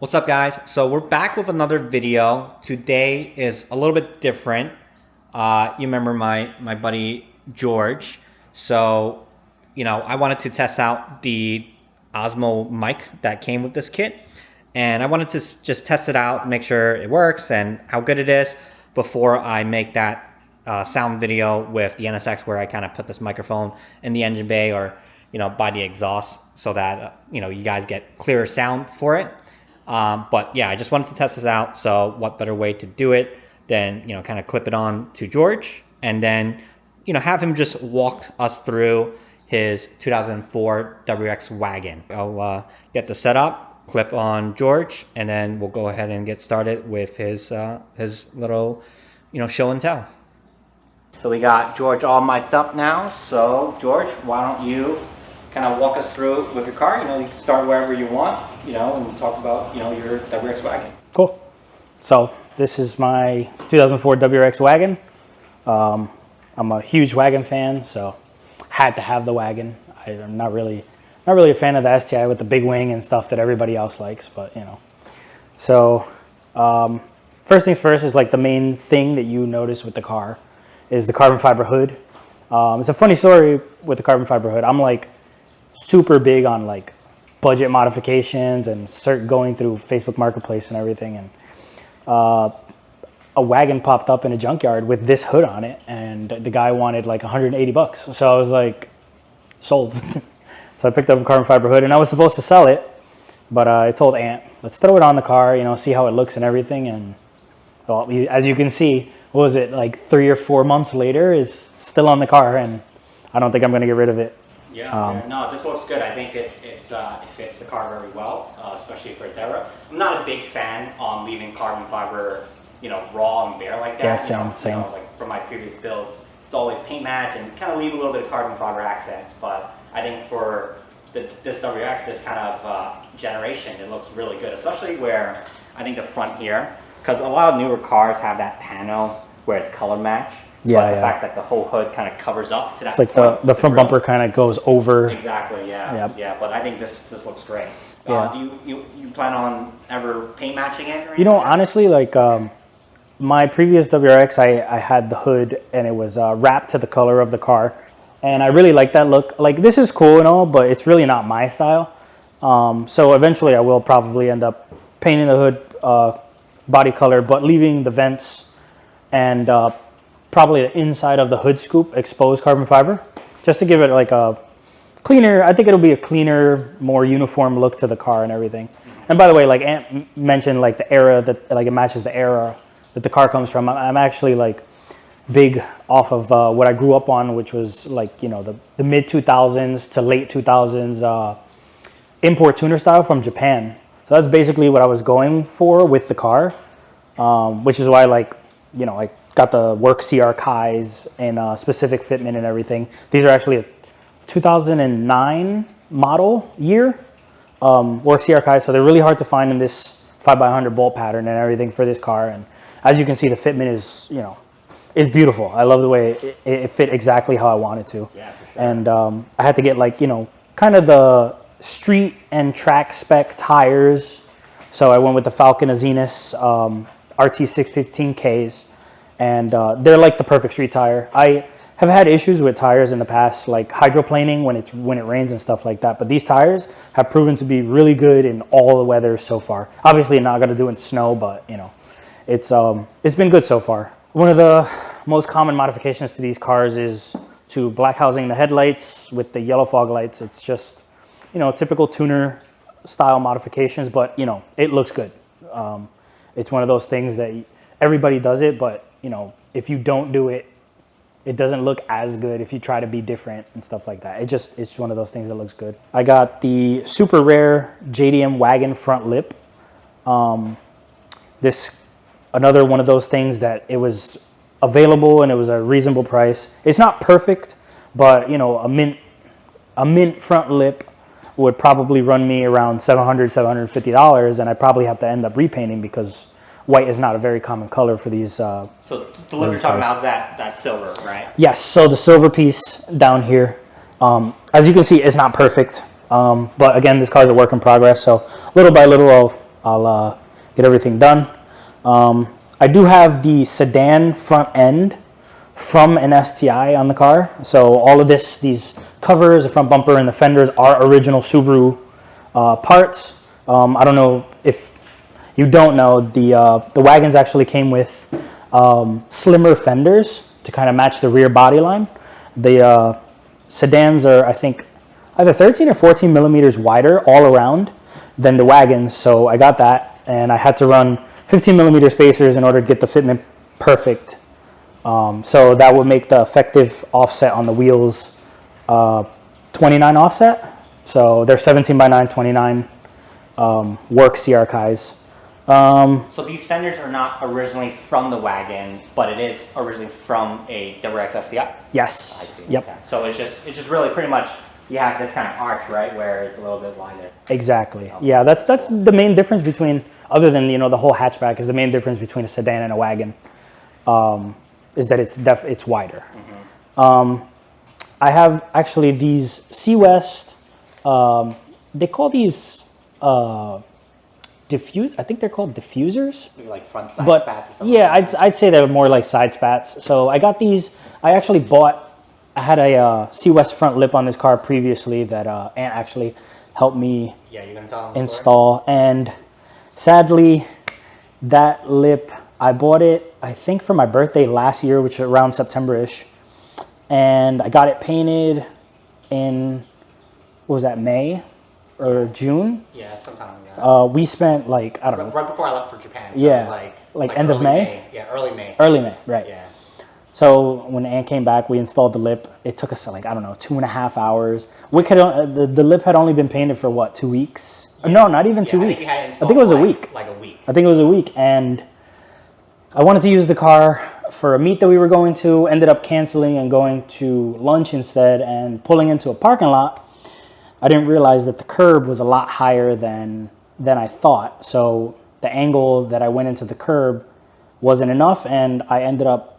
What's up, guys? So we're back with another video. Today is a little bit different. You remember my buddy George. So, I wanted to test out the Osmo mic that came with this kit. And I wanted to just test it out, make sure it works and how good it is before I make that sound video with the NSX where I kind of put this microphone in the engine bay or, by the exhaust so that, you guys get clearer sound for it. But yeah, I just wanted to test this out. So what better way to do it than, kind of clip it on to George and then, have him just walk us through his 2004 WRX Wagon. I'll get the setup, clip on George, and then we'll go ahead and get started with his little, show and tell. So we got George all mic'd up now. So George, why don't you kind of walk us through with your car? You can start wherever you want, and we'll talk about, your WRX Wagon. Cool. So this is my 2004 WRX Wagon. I'm a huge wagon fan, so had to have the wagon. I'm not really a fan of the STI with the big wing and stuff that everybody else likes, but So first things first is like the main thing that you notice with the car is the carbon fiber hood. It's a funny story with the carbon fiber hood. I'm like super big on like budget modifications and going through Facebook Marketplace and everything, and a wagon popped up in a junkyard with this hood on it, and the guy wanted like 180 bucks. So I was like, sold. So I picked up a carbon fiber hood, and I was supposed to sell it, but I told Aunt, let's throw it on the car, see how it looks and everything. And well, as you can see, what was it, like 3 or 4 months later, it's still on the car, and I don't think I'm going to get rid of it. Yeah, no, this looks good. I think it fits the car very well, especially for its era. I'm not a big fan on leaving carbon fiber, raw and bare like that. Yeah, same. Like from my previous builds, it's always paint match and kind of leave a little bit of carbon fiber accents. But I think for this WRX, this kind of generation, it looks really good, especially where I think the front here, because a lot of newer cars have that panel where it's color match. Yeah, but the fact that the whole hood kind of covers up to that. It's like the front bumper kind of goes over. Exactly. Yeah. Yep. Yeah. But I think this looks great. Yeah. Do you plan on ever paint matching it? Or honestly, like my previous WRX, I had the hood and it was wrapped to the color of the car, and I really like that look. Like, this is cool and all, but it's really not my style. So eventually, I will probably end up painting the hood body color, but leaving the vents and probably the inside of the hood scoop exposed carbon fiber, just to give it like a cleaner, I think it'll be a cleaner, more uniform look to the car and everything. And by the way, like Aunt mentioned, like the era that, like, it matches the era that the car comes from. I'm actually like big off of what I grew up on, which was like, the mid 2000s to late 2000s import tuner style from Japan. So that's basically what I was going for with the car, which is why, like, I got the Work CR Kais and specific fitment and everything. These are actually a 2009 model year Work CR Kais, so they're really hard to find in this 5x100 bolt pattern and everything for this car. And as you can see, the fitment is, is beautiful. I love the way it fit exactly how I wanted to. Yeah, for sure. And I had to get like, kind of the street and track spec tires. So I went with the Falcon Azenis RT615Ks. And they're like the perfect street tire. I have had issues with tires in the past, like hydroplaning when it rains and stuff like that. But these tires have proven to be really good in all the weather so far. Obviously, not going to do it in snow, but it's been good so far. One of the most common modifications to these cars is to black housing the headlights with the yellow fog lights. It's just typical tuner style modifications, but it looks good. It's one of those things that everybody does it, but if you don't do it, it doesn't look as good if you try to be different and stuff like that. It's one of those things that looks good. I got the super rare JDM wagon front lip. Another one of those things that it was available and it was a reasonable price. It's not perfect, but a mint front lip would probably run me around $700, $750, and I probably have to end up repainting because white is not a very common color for these. So the lip you're talking about is that silver, right? Yes. So the silver piece down here, as you can see, is not perfect. But again, this car is a work in progress. So little by little, I'll get everything done. I do have the sedan front end from an STI on the car. So all of these covers, the front bumper, and the fenders are original Subaru parts. I don't know if you don't know, the wagons actually came with slimmer fenders to kind of match the rear body line. The sedans are, I think, either 13 or 14 millimeters wider all around than the wagons. So I got that, and I had to run 15 millimeter spacers in order to get the fitment perfect. So that would make the effective offset on the wheels 29 offset. So they're 17 by 9, 29 work CR Kais. So these fenders are not originally from the wagon, but it is originally from a WRX STI? Yes. I see. Yep. Okay. So it's just really pretty much, you have this kind of arch, right, where it's a little bit wider. Exactly. Yeah, that's the main difference between, other than the whole hatchback, is the main difference between a sedan and a wagon, is that it's wider. Mm-hmm. I have actually these Sea West. They call these I think they're called diffusers. Maybe like front side spats or something. Yeah, I'd say they're more like side spats. So I got these. I had a Sea West front lip on this car previously that Aunt actually helped me install. And sadly, that lip, I bought it, I think, for my birthday last year, which was around September-ish. And I got it painted in, what was that, May or June? Yeah, sometime. We spent like, I don't know. Right before I left for Japan. So yeah. Like end of May? Yeah, early May. Early May, right. Yeah. So when Aunt came back, we installed the lip. It took us like, I don't know, 2.5 hours. The lip had only been painted for what, 2 weeks? Yeah. No, not even 2 weeks. I think it was a week. Like a week. I think it was a week. And I wanted to use the car for a meet that we were going to, ended up canceling and going to lunch instead and pulling into a parking lot. I didn't realize that the curb was a lot higher than I thought. So the angle that I went into the curb wasn't enough, and I ended up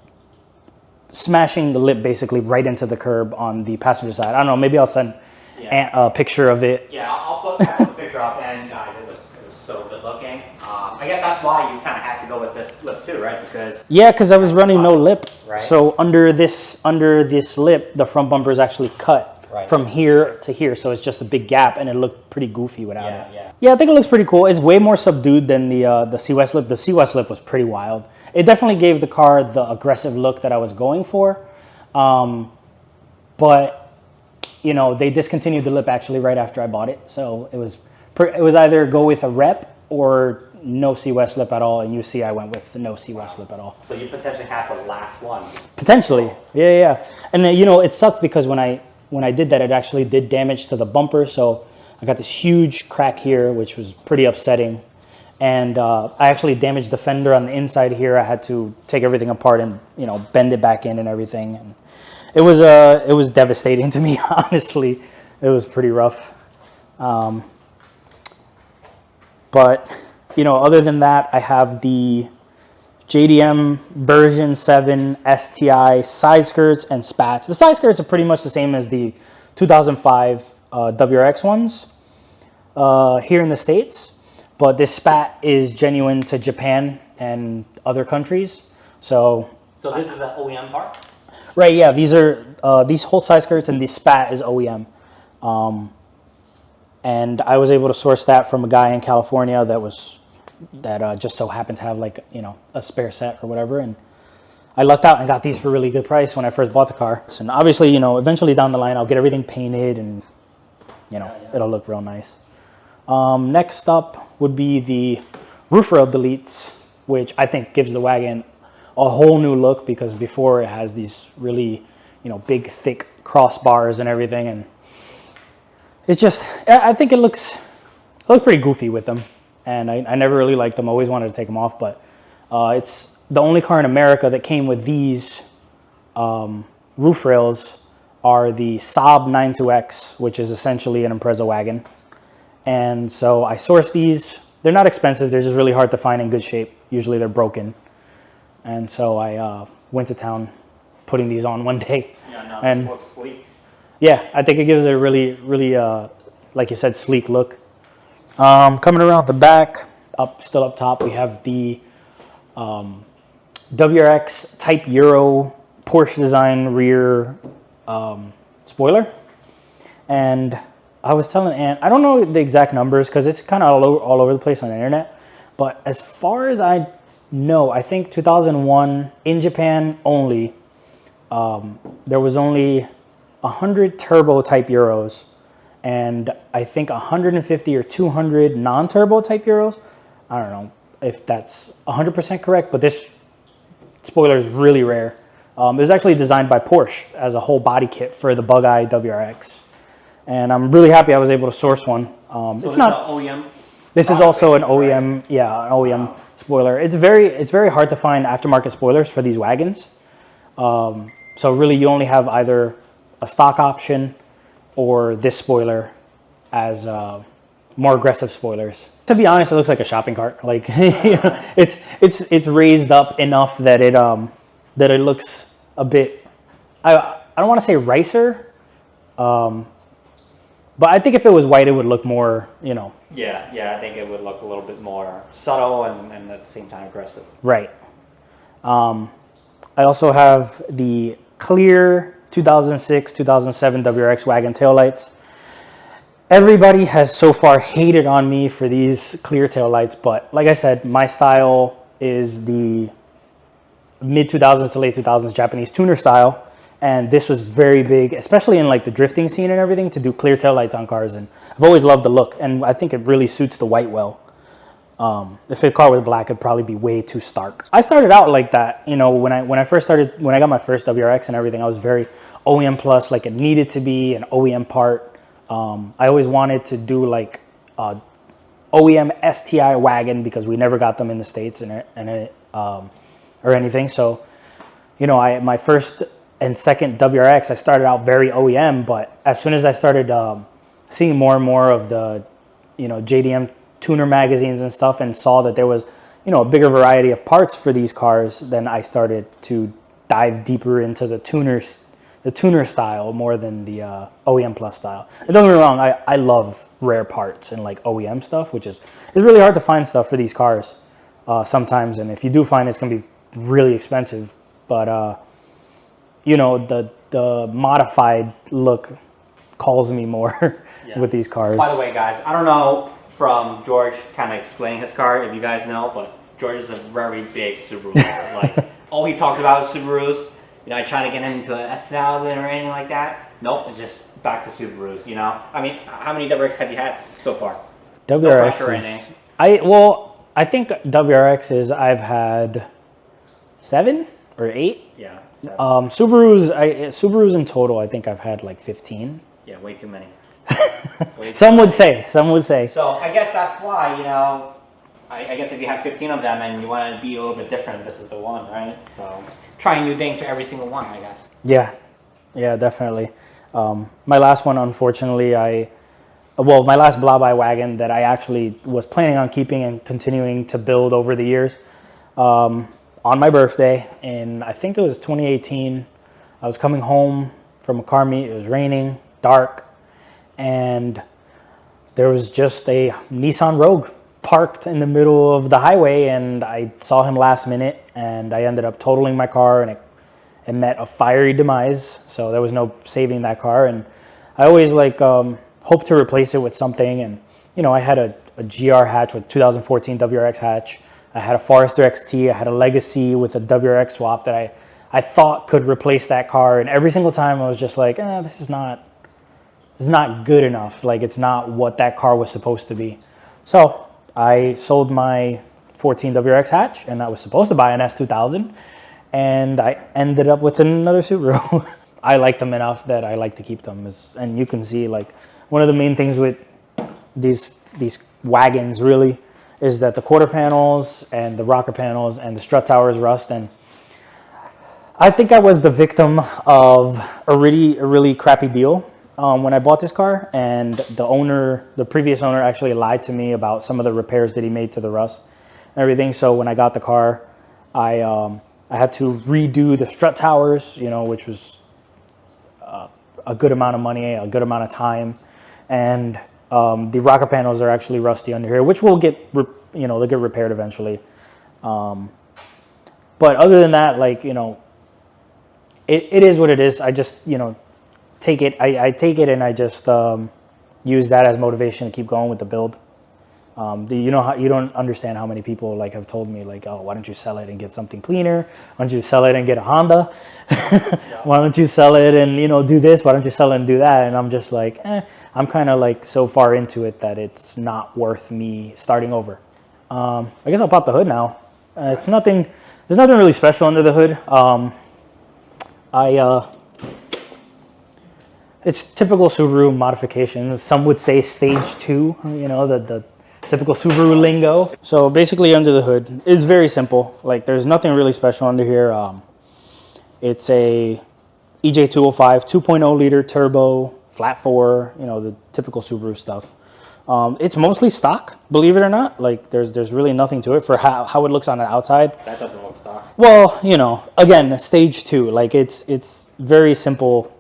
smashing the lip basically right into the curb on the passenger side. I don't know, maybe I'll send Aunt a picture of it. Yeah, I'll put a picture up, and guys, it was so good looking. I guess that's why you kind of had to go with this lip too, right? Because I was running no lip. Right. So under this lip, the front bumper is actually cut from here to here. So it's just a big gap, and it looked pretty goofy without it. Yeah, I think it looks pretty cool. It's way more subdued than the Sea West lip. The Sea West lip was pretty wild. It definitely gave the car the aggressive look that I was going for. But, they discontinued the lip actually right after I bought it. So it was either go with a rep or no Sea West lip at all. And you see I went with the no Sea West lip at all. So you potentially have the last one. Potentially. Yeah. And, it sucked because when I did that, it actually did damage to the bumper. So I got this huge crack here, which was pretty upsetting. And I actually damaged the fender on the inside here. I had to take everything apart and, bend it back in and everything. And it was devastating to me, honestly. It was pretty rough. But, other than that, I have the JDM version 7 STI side skirts and spats. The side skirts are pretty much the same as the 2005 WRX ones here in the States. But this spat is genuine to Japan and other countries. So this is an OEM part? Right, yeah. These are these whole side skirts, and the spat is OEM. And I was able to source that from a guy in California that just so happened to have a spare set or whatever. And I lucked out and got these for a really good price when I first bought the car. And obviously, eventually down the line, I'll get everything painted and, it'll look real nice. Next up would be the roof rail deletes, which I think gives the wagon a whole new look, because before it has these really, big, thick crossbars and everything. And it's just, I think it looks pretty goofy with them. And I never really liked them. I always wanted to take them off, but it's the only car in America that came with these roof rails are the Saab 92X, which is essentially an Impreza wagon. And so I sourced these. They're not expensive. They're just really hard to find in good shape. Usually they're broken. And so I went to town putting these on one day. Yeah, and this looks sleek. Yeah, I think it gives it a really, really, like you said, sleek look. Coming around the back, still up top, we have the WRX Type Euro Porsche design rear spoiler. And I was telling Ant, I don't know the exact numbers because it's kind of all over the place on the internet. But as far as I know, I think 2001 in Japan only, there was only 100 turbo Type Euros, and I think 150 or 200 non-turbo Type Euros. I don't know if that's 100% correct, but this spoiler is really rare. It was actually designed by Porsche as a whole body kit for the Bug-Eye WRX. And I'm really happy I was able to source one. So it's not OEM. This is also an OEM, right? Yeah, an OEM spoiler. It's very hard to find aftermarket spoilers for these wagons. So really, you only have either a stock option or this spoiler as more aggressive spoilers. To be honest, it looks like a shopping cart. Like it's raised up enough that it looks a bit. I don't want to say ricer. But I think if it was white, it would look more, Yeah, I think it would look a little bit more subtle and at the same time aggressive. Right. I also have the clear 2006, 2007 WRX Wagon taillights. Everybody has so far hated on me for these clear taillights, but like I said, my style is the mid-2000s to late 2000s Japanese tuner style. And this was very big, especially in like the drifting scene and everything, to do clear taillights on cars. And I've always loved the look, and I think it really suits the white well. If a car was black, it'd probably be way too stark. I started out like that, when I got my first WRX and everything, I was very OEM plus, like it needed to be an OEM part. I always wanted to do like a OEM STI wagon because we never got them in the States or anything. So, my first and second WRX, I started out very OEM, but as soon as I started seeing more and more of the, JDM tuner magazines and stuff, and saw that there was, a bigger variety of parts for these cars, then I started to dive deeper into the tuner style more than the OEM plus style. And don't get me wrong, I love rare parts and like OEM stuff, which is it's really hard to find stuff for these cars sometimes, and if you do find it, it's gonna be really expensive, but the modified look calls me more with these cars. By the way, guys, I don't know from George kind of explaining his car, if you guys know, but George is a very big Subaru lover. Like, all he talks about is Subarus. I try to get him into an S1000 or anything like that. Nope, it's just back to Subarus, I mean, how many WRX have you had so far? WRX I think WRXs I've had 7 or 8. Yeah. Subarus in total, I think I've had like 15. Yeah, way too many. Some would say. So I guess that's why, I guess if you have 15 of them and you want to be a little bit different, this is the one, right? So trying new things for every single one, I guess. Yeah, definitely. My last one, unfortunately, my last Bug-Eye wagon that I actually was planning on keeping and continuing to build over the years. On my birthday, and I think it was 2018, I was coming home from a car meet. It was raining, dark, and there was just a Nissan Rogue parked in the middle of the highway, and I saw him last minute, and I ended up totaling my car, and it met a fiery demise, so there was no saving that car. And I always hope to replace it with something, and I had a GR hatch with 2014 WRX hatch. I had a Forester XT, I had a Legacy with a WRX swap that I thought could replace that car, and every single time I was just like, this is not good enough. Like, it's not what that car was supposed to be. So I sold my 14 WRX hatch, and I was supposed to buy an S2000, and I ended up with another Subaru. I like them enough that I like to keep them, and you can see like one of the main things with these wagons really is that the quarter panels and the rocker panels and the strut towers rust. And I think I was the victim of a really crappy deal when I bought this car, and the previous owner actually lied to me about some of the repairs that he made to the rust and everything. So when I got the car, I had to redo the strut towers, which was a good amount of money, a good amount of time, and the rocker panels are actually rusty under here, which will get you know, they'll get repaired eventually. But other than that, like, you know, it is what it is. I just, you know, take it. I take it and I just use that as motivation to keep going with the build. You know how you don't understand how many people like have told me like, oh, why don't you sell it and get something cleaner? Why don't you sell it and get a Honda? Why don't you sell it and, you know, do this? Why don't you sell it and do that? And I'm just like, I'm kind of like so far into it that it's not worth me starting over. I guess I'll pop the hood now. It's nothing. There's nothing really special under the hood. It's typical Subaru modifications. Some would say stage 2. You know, the typical Subaru lingo. So basically under the hood, it's very simple. Like there's nothing really special under here. It's a EJ205 2.0 liter turbo, flat 4, you know, the typical Subaru stuff. It's mostly stock, believe it or not. Like there's really nothing to it for how it looks on the outside. That doesn't look stock. Well, you know, again, stage 2, like it's very simple.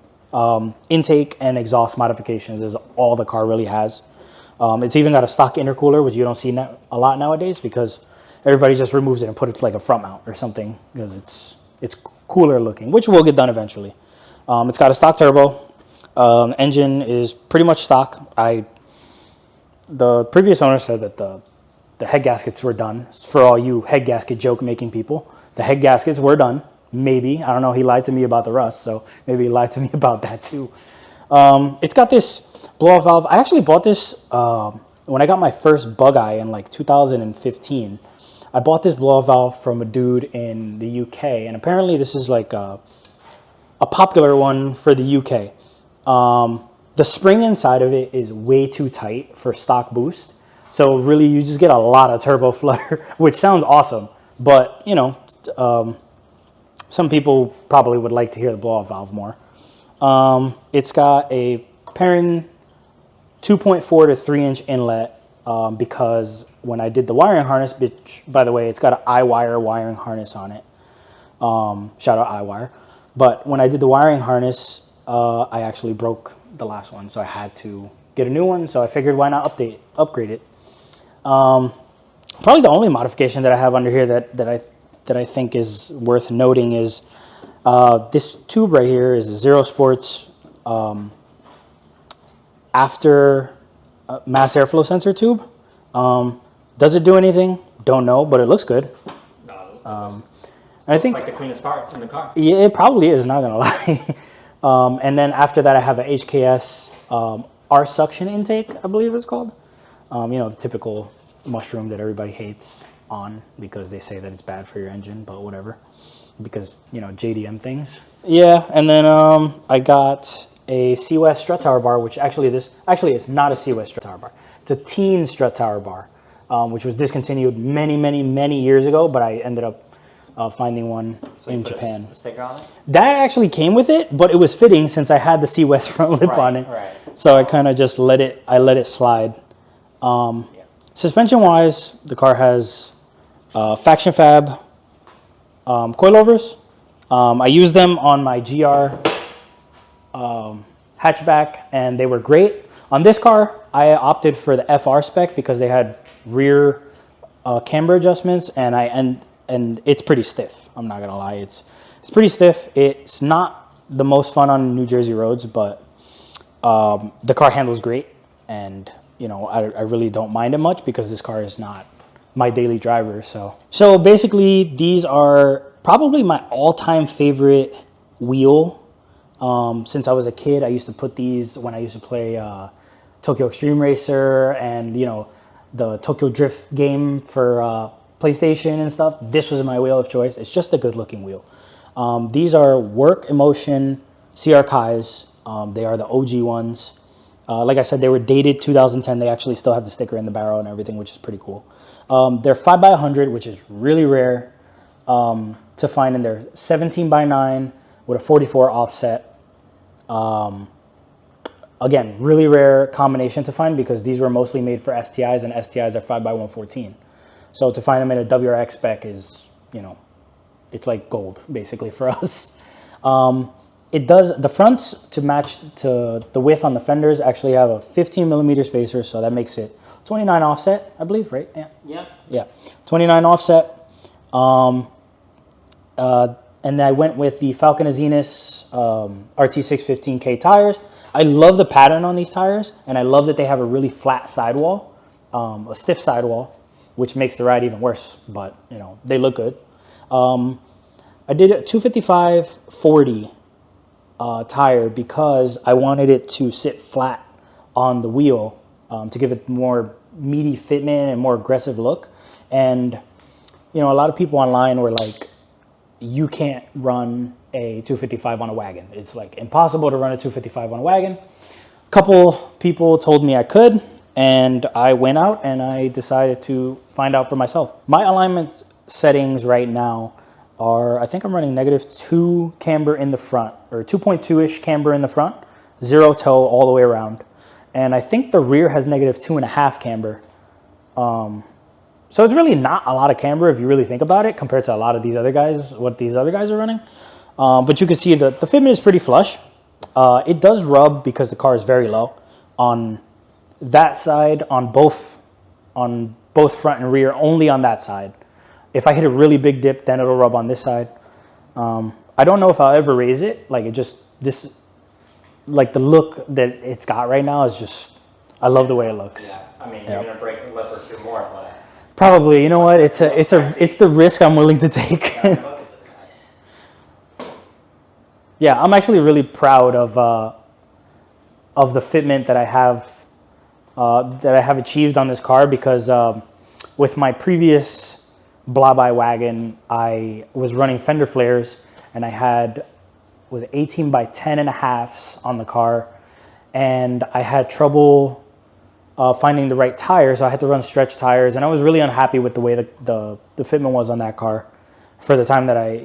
Intake and exhaust modifications is all the car really has. It's even got a stock intercooler, which you don't see a lot nowadays because everybody just removes it and put it to like a front mount or something because it's cooler looking, which will get done eventually. It's got a stock turbo. Engine is pretty much stock. The previous owner said that the head gaskets were done. For all you head gasket joke making people, the head gaskets were done. Maybe, I don't know. He lied to me about the rust, so maybe he lied to me about that too. It's got this blow-off valve. I actually bought this when I got my first bug eye in like 2015. I bought this blow-off valve from a dude in the UK, and apparently this is like a popular one for the UK. The spring inside of it is way too tight for stock boost, so really you just get a lot of turbo flutter, which sounds awesome, but you know, some people probably would like to hear the blow-off valve more. It's got a Perrin 2.4 to 3 inch inlet because when I did the wiring harness, which by the way, it's got an iWire wiring harness on it. Shout out iWire. But when I did the wiring harness, I actually broke the last one, so I had to get a new one. So I figured why not upgrade it. Probably the only modification that I have under here that I think is worth noting is this tube right here is a Zero Sports after mass airflow sensor tube. Does it do anything? Don't know, but it looks good. And I think like the cleanest part in the car. Yeah, it probably is, not gonna lie. And then after that, I have a HKS R suction intake, I believe it's called. You know, the typical mushroom that everybody hates on because they say that it's bad for your engine, but whatever, because, you know, JDM things. Yeah, and then I got a C-West strut tower bar, which actually it's not a C-West strut tower bar. It's a teen strut tower bar, which was discontinued many years ago, but I ended up finding one in Japan. A sticker on it? That actually came with it, but it was fitting since I had the C-West front lip on it. Right. So I kind of just let it slide. Suspension-wise, the car has Faction Fab coilovers. I used them on my GR hatchback, and they were great. On this car, I opted for the FR spec because they had rear camber adjustments, and it's pretty stiff. I'm not gonna lie, it's pretty stiff. It's not the most fun on New Jersey roads, but the car handles great, and you know, I really don't mind it much because this car is not my daily driver. So basically, these are probably my all-time favorite wheel. Since I was a kid, I used to put these when I used to play Tokyo Extreme Racer and, you know, the Tokyo Drift game for PlayStation and stuff. This was my wheel of choice. It's just a good-looking wheel. These are Work Emotion CR Kais. They are the OG ones. Like I said, they were dated 2010. They actually still have the sticker in the barrel and everything, which is pretty cool. They're 5x100, which is really rare to find, and they're 17x9 with a 44 offset. Again, really rare combination to find because these were mostly made for STIs, and STIs are 5x114. So to find them in a WRX spec is, you know, it's like gold basically for us. It does, the fronts to match to the width on the fenders actually have a 15 millimeter spacer, so that makes it 29 offset, I believe, right? Yeah. Yep. Yeah, 29 offset. And I went with the Falcon Azenis RT615K tires. I love the pattern on these tires, and I love that they have a really flat sidewall, a stiff sidewall, which makes the ride even worse, but you know, they look good. I did a 255/40 tire because I wanted it to sit flat on the wheel to give it more meaty fitment and more aggressive look. And you know, a lot of people online were like, you can't run a 255 on a wagon. It's like impossible to run a 255 on a wagon. A couple people told me I could, and I went out and I decided to find out for myself. My alignment settings right now are, I think I'm running -2 camber in the front, or 2.2-ish camber in the front, 0 toe all the way around. And I think the rear has -2.5 camber. So it's really not a lot of camber if you really think about it compared to a lot of these other guys, what these other guys are running. But you can see that the fitment is pretty flush. It does rub because the car is very low on that side, on both front and rear, only on that side. If I hit a really big dip, then it'll rub on this side. I don't know if I'll ever raise it. Like like the look that it's got right now is just, I love the way it looks. Yeah, I mean, you're gonna break a lip or two more, but probably. You know what? It's the risk I'm willing to take. Yeah, I'm actually really proud of the fitment that I have achieved on this car, because with my previous Blabby wagon, I was running fender flares, and I was 18 by 10.5s on the car, and I had trouble finding the right tire, so I had to run stretch tires, and I was really unhappy with the way the fitment was on that car for the time that I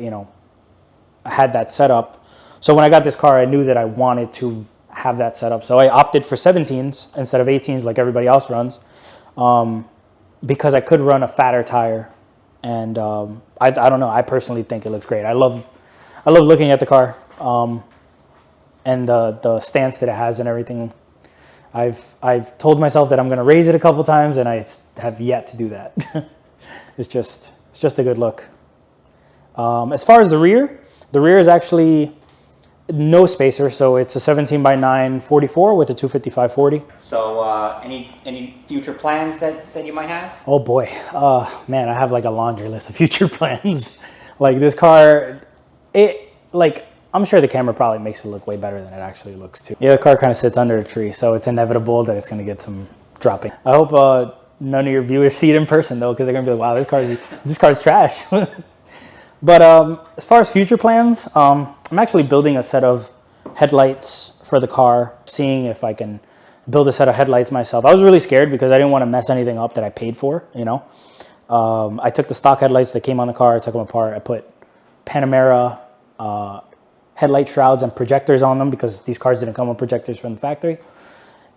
had that set up. So when I got this car, I knew that I wanted to have that set up, so I opted for 17s instead of 18s like everybody else runs, because I could run a fatter tire, and I don't know, I personally think it looks great. I love looking at the car, and the stance that it has and everything. I've told myself that I'm going to raise it a couple times, and I have yet to do that. It's just a good look. As far as the rear is actually no spacer, so it's a 17 by 9 44 with a 255/40. So any future plans that you might have? Oh boy, man, I have like a laundry list of future plans. Like this car, I'm sure the camera probably makes it look way better than it actually looks too. Yeah, the car kind of sits under a tree, so it's inevitable that it's going to get some dropping. I hope none of your viewers see it in person though, because they're going to be like, wow, this car's trash. But as far as future plans, I'm actually building a set of headlights for the car, seeing if I can build a set of headlights myself. I was really scared because I didn't want to mess anything up that I paid for, I took the stock headlights that came on the car, I took them apart, I put Panamera headlight shrouds and projectors on them because these cars didn't come with projectors from the factory.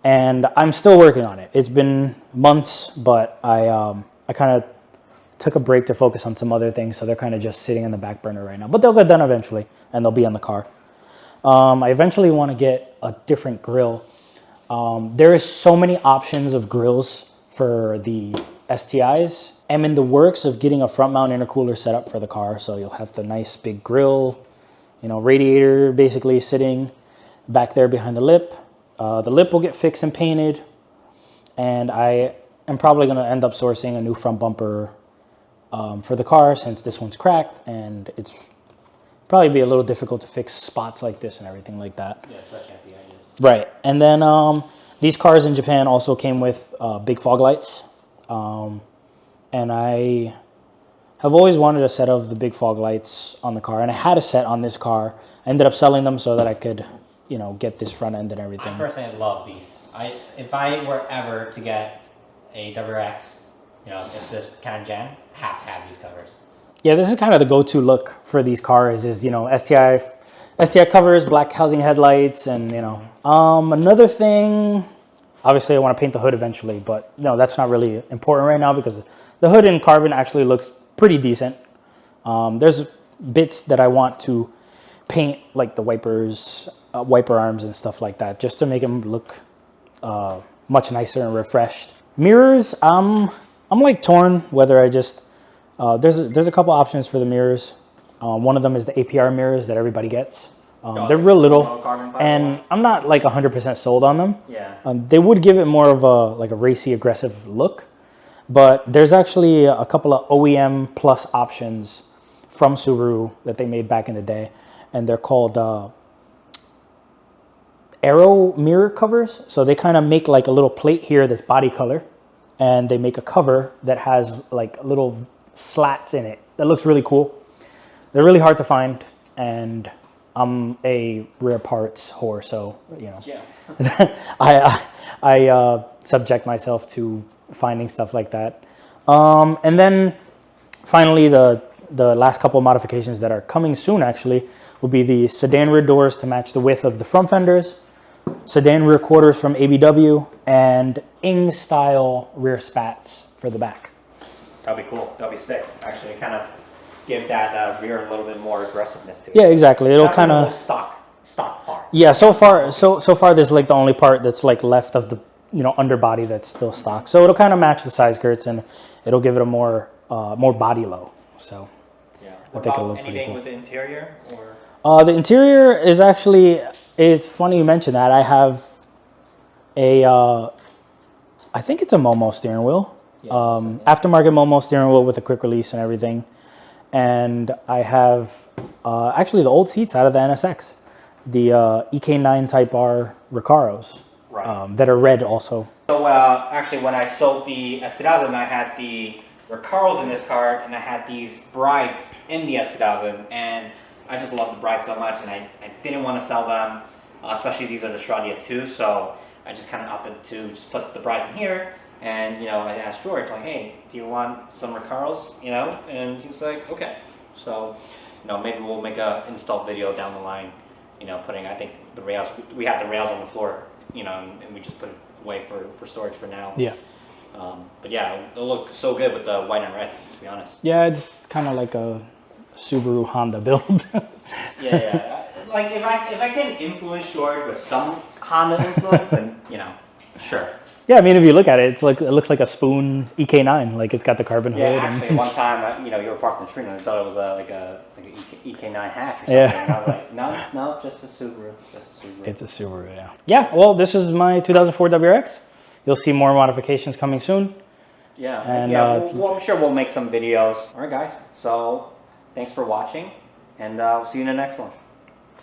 And I'm still working on it. It's been months, but I kind of took a break to focus on some other things, so they're kind of just sitting in the back burner right now. But they'll get done eventually, and they'll be on the car. I eventually want to get a different grill. There is so many options of grills for the STIs. I'm in the works of getting a front mount intercooler set up for the car, so you'll have the nice big grill, radiator basically sitting back there behind the lip. The lip will get fixed and painted, and I am probably going to end up sourcing a new front bumper for the car, since this one's cracked, and it's probably be a little difficult to fix spots like this and everything like that. Yeah, especially at the edges. Right, and then these cars in Japan also came with big fog lights, and I have always wanted a set of the big fog lights on the car, and I had a set on this car. I ended up selling them so that I could, get this front end and everything. I personally love these. If I were ever to get a WRX, if this kind of gen, have to have these covers. Yeah, this is kind of the go-to look for these cars is, STI covers, black housing headlights, and, another thing, obviously I want to paint the hood eventually, but no, that's not really important right now because the hood in carbon actually looks pretty decent. There's bits that I want to paint, like the wipers, wiper arms and stuff like that, just to make them look much nicer and refreshed. Mirrors, I'm like torn whether I just, there's a couple options for the mirrors. One of them is the APR mirrors that everybody gets. They're real little, and I'm not like 100% sold on them. Yeah. They would give it more of a like a racy, aggressive look, but there's actually a couple of OEM plus options from Subaru that they made back in the day, and they're called Aero mirror covers. So they kind of make like a little plate here that's body color, and they make a cover that has like little slats in it that looks really cool. They're really hard to find, and I'm a rare parts whore, so you know, Yeah. I subject myself to finding stuff like that. And then finally, the last couple of modifications that are coming soon actually will be the sedan rear doors to match the width of the front fenders, sedan rear quarters from ABW, and Ing style rear spats for the back. That'll be cool. That'll be sick. Actually, kind of give that rear a little bit more aggressiveness to it. Yeah, exactly. It'll kind of stock part. Yeah, so far this is like the only part that's like left of the underbody that's still stock. So it'll kind of match the side skirts, and it'll give it a more body low. So Yeah. I think it'll look pretty anything cool. with the interior or? The interior is actually, it's funny you mentioned that. I have I think it's a Momo steering wheel. Yeah, Aftermarket Momo steering wheel with a quick release and everything. And I have actually the old seats out of the NSX, the EK9 Type R Recaros, Right. that are red also. So actually, when I sold the S2000, I had the Recaros in this car, and I had these brides in the S2000, and I just love the brides so much, and I didn't want to sell them, especially these are the Stradia 2, so I just kind of opted to just put the brides in here. And, I asked George, like, hey, do you want some Recaros, And he's like, okay. So, maybe we'll make a install video down the line, putting, I think, the rails, we have the rails on the floor, and we just put it away for storage for now. Yeah. But yeah, it'll look so good with the white and red, to be honest. Yeah, it's kind of like a Subaru Honda build. Yeah. Like, if I can influence George with some Honda influence, then, sure. Yeah, I mean, if you look at it, it looks like a Spoon EK9. Like it's got the carbon hood. Yeah, actually, one time, you were parked in the street and I thought it was like a EK9 hatch or something. Yeah. And I was like, no, just a Subaru. It's a Subaru, yeah. Yeah, well, this is my 2004 WRX. You'll see more modifications coming soon. Yeah, and I'm sure we'll make some videos. All right, guys. So, thanks for watching, and I'll see you in the next one.